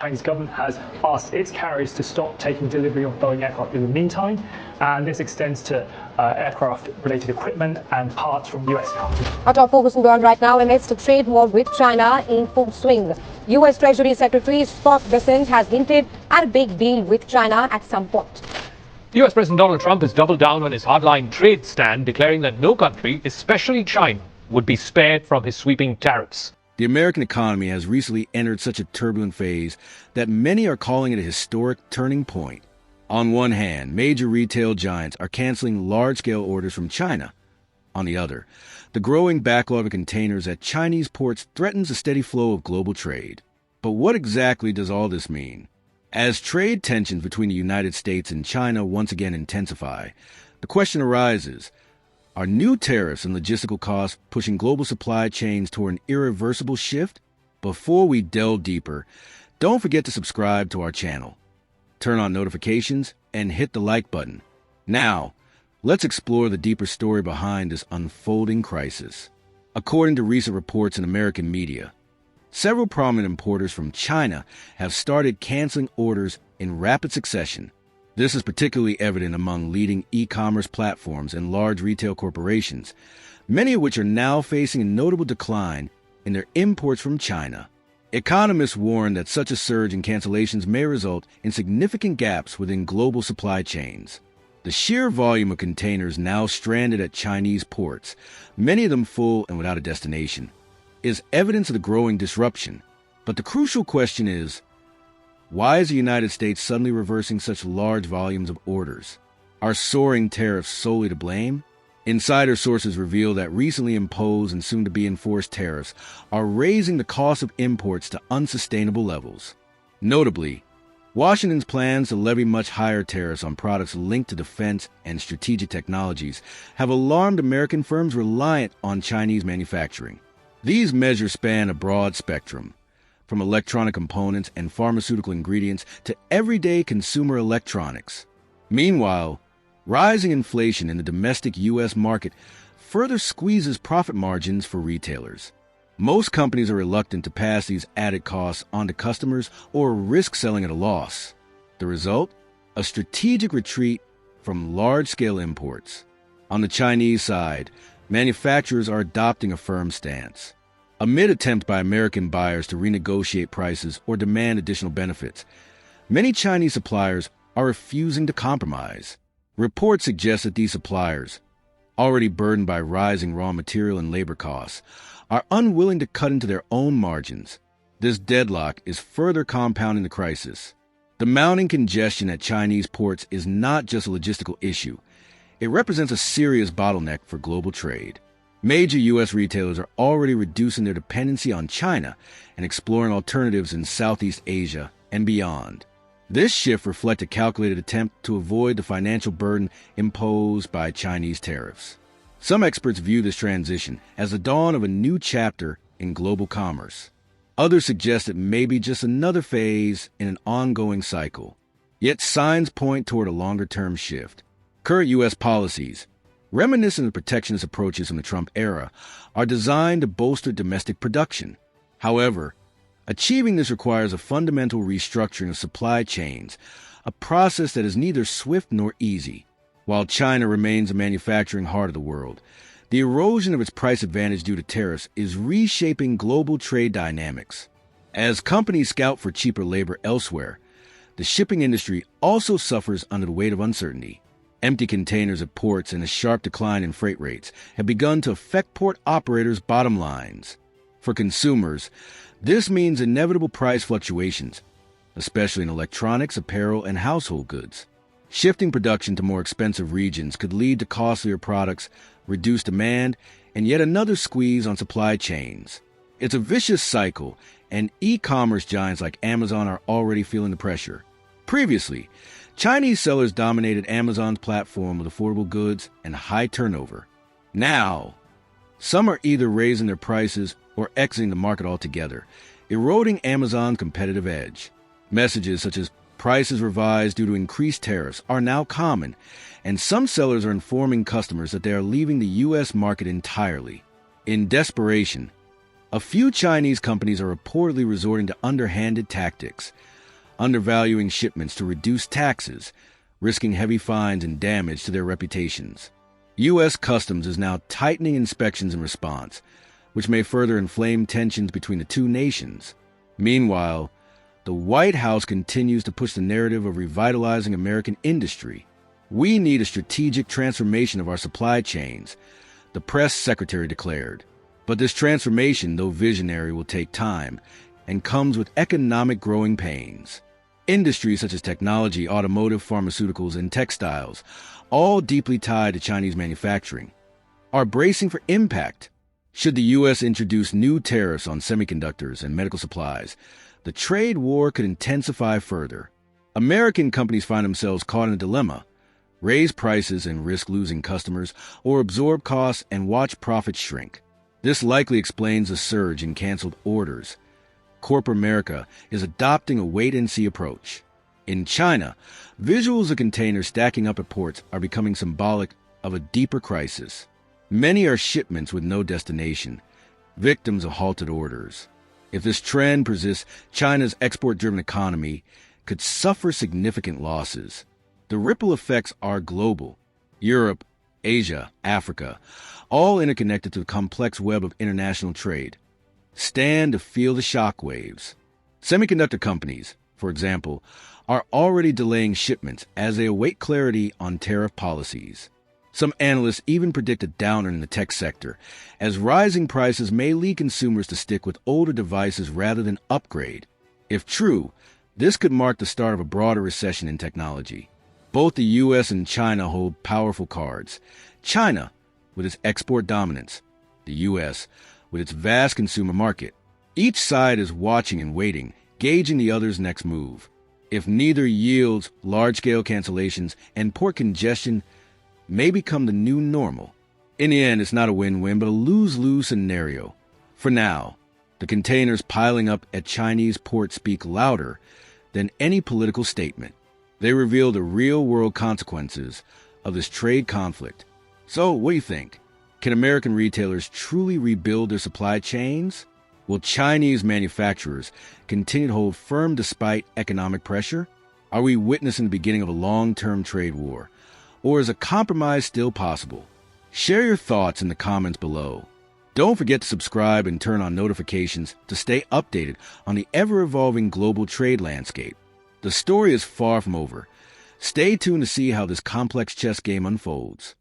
Chinese government has asked its carriers to stop taking delivery of Boeing aircraft in the meantime, and this extends to aircraft-related equipment and parts from US companies. Our top focus in the world right now amidst the trade war with China in full swing. US Treasury Secretary Scott Bessent has hinted at a big deal with China at some point. US President Donald Trump has doubled down on his hardline trade stand, declaring that no country, especially China, would be spared from his sweeping tariffs. The American economy has recently entered such a turbulent phase that many are calling it a historic turning point. On one hand, major retail giants are canceling large-scale orders from China. On the other, the growing backlog of containers at Chinese ports threatens a steady flow of global trade. But what exactly does all this mean? As trade tensions between the United States and China once again intensify, the question arises, are new tariffs and logistical costs pushing global supply chains toward an irreversible shift? Before we delve deeper, don't forget to subscribe to our channel, turn on notifications, and hit the like button. Now, let's explore the deeper story behind this unfolding crisis. According to recent reports in American media, several prominent importers from China have started canceling orders in rapid succession. This is particularly evident among leading e-commerce platforms and large retail corporations, many of which are now facing a notable decline in their imports from China. Economists warn that such a surge in cancellations may result in significant gaps within global supply chains. The sheer volume of containers now stranded at Chinese ports, many of them full and without a destination, is evidence of the growing disruption. But the crucial question is, why is the United States suddenly reversing such large volumes of orders? Are soaring tariffs solely to blame? Insider sources reveal that recently imposed and soon-to-be enforced tariffs are raising the cost of imports to unsustainable levels. Notably, Washington's plans to levy much higher tariffs on products linked to defense and strategic technologies have alarmed American firms reliant on Chinese manufacturing. These measures span a broad spectrum, from electronic components and pharmaceutical ingredients to everyday consumer electronics. Meanwhile, rising inflation in the domestic U.S. market further squeezes profit margins for retailers. Most companies are reluctant to pass these added costs on to customers or risk selling at a loss. The result? A strategic retreat from large-scale imports. On the Chinese side, manufacturers are adopting a firm stance. Amid attempts by American buyers to renegotiate prices or demand additional benefits, many Chinese suppliers are refusing to compromise. Reports suggest that these suppliers, already burdened by rising raw material and labor costs, are unwilling to cut into their own margins. This deadlock is further compounding the crisis. The mounting congestion at Chinese ports is not just a logistical issue. It represents a serious bottleneck for global trade. Major U.S. retailers are already reducing their dependency on China and exploring alternatives in Southeast Asia and beyond. This shift reflects a calculated attempt to avoid the financial burden imposed by Chinese tariffs. Some experts view this transition as the dawn of a new chapter in global commerce. Others suggest it may be just another phase in an ongoing cycle. Yet signs point toward a longer-term shift. Current U.S. policies, reminiscent of protectionist approaches from the Trump era, are designed to bolster domestic production. However, achieving this requires a fundamental restructuring of supply chains, a process that is neither swift nor easy. While China remains a manufacturing heart of the world, the erosion of its price advantage due to tariffs is reshaping global trade dynamics. As companies scout for cheaper labor elsewhere, the shipping industry also suffers under the weight of uncertainty. Empty containers at ports and a sharp decline in freight rates have begun to affect port operators' bottom lines. For consumers, this means inevitable price fluctuations, especially in electronics, apparel, and household goods. Shifting production to more expensive regions could lead to costlier products, reduced demand, and yet another squeeze on supply chains. It's a vicious cycle, and e-commerce giants like Amazon are already feeling the pressure. Previously, Chinese sellers dominated Amazon's platform with affordable goods and high turnover. Now, some are either raising their prices or exiting the market altogether, eroding Amazon's competitive edge. Messages such as prices revised due to increased tariffs are now common, and some sellers are informing customers that they are leaving the U.S. market entirely. In desperation, a few Chinese companies are reportedly resorting to underhanded tactics. undervaluing shipments to reduce taxes, risking heavy fines and damage to their reputations. U.S. Customs is now tightening inspections in response, which may further inflame tensions between the two nations. Meanwhile, the White House continues to push the narrative of revitalizing American industry. We need a strategic transformation of our supply chains, the press secretary declared. But this transformation, though visionary, will take time and comes with economic growing pains. Industries such as technology, automotive, pharmaceuticals, and textiles, all deeply tied to Chinese manufacturing, are bracing for impact. Should the U.S. introduce new tariffs on semiconductors and medical supplies, the trade war could intensify further. American companies find themselves caught in a dilemma: raise prices and risk losing customers, or absorb costs and watch profits shrink. This likely explains the surge in canceled orders. Corporate America is adopting a wait-and-see approach. In China, visuals of containers stacking up at ports are becoming symbolic of a deeper crisis. Many are shipments with no destination, victims of halted orders. If this trend persists, China's export-driven economy could suffer significant losses. The ripple effects are global. Europe, Asia, Africa, all interconnected to the complex web of international trade. Stand to feel the shockwaves. Semiconductor companies, for example, are already delaying shipments as they await clarity on tariff policies. Some analysts even predict a downer in the tech sector, as rising prices may lead consumers to stick with older devices rather than upgrade. If true, this could mark the start of a broader recession in technology. Both the U.S. and China hold powerful cards. China, with its export dominance, the U.S., with its vast consumer market. Each side is watching and waiting, gauging the other's next move. If neither yields, large-scale cancellations and port congestion may become the new normal. In the end, it's not a win-win, but a lose-lose scenario. For now, the containers piling up at Chinese ports speak louder than any political statement. They reveal the real-world consequences of this trade conflict. So, what do you think? Can American retailers truly rebuild their supply chains? Will Chinese manufacturers continue to hold firm despite economic pressure? Are we witnessing the beginning of a long-term trade war? Or is a compromise still possible? Share your thoughts in the comments below. Don't forget to subscribe and turn on notifications to stay updated on the ever-evolving global trade landscape. The story is far from over. Stay tuned to see how this complex chess game unfolds.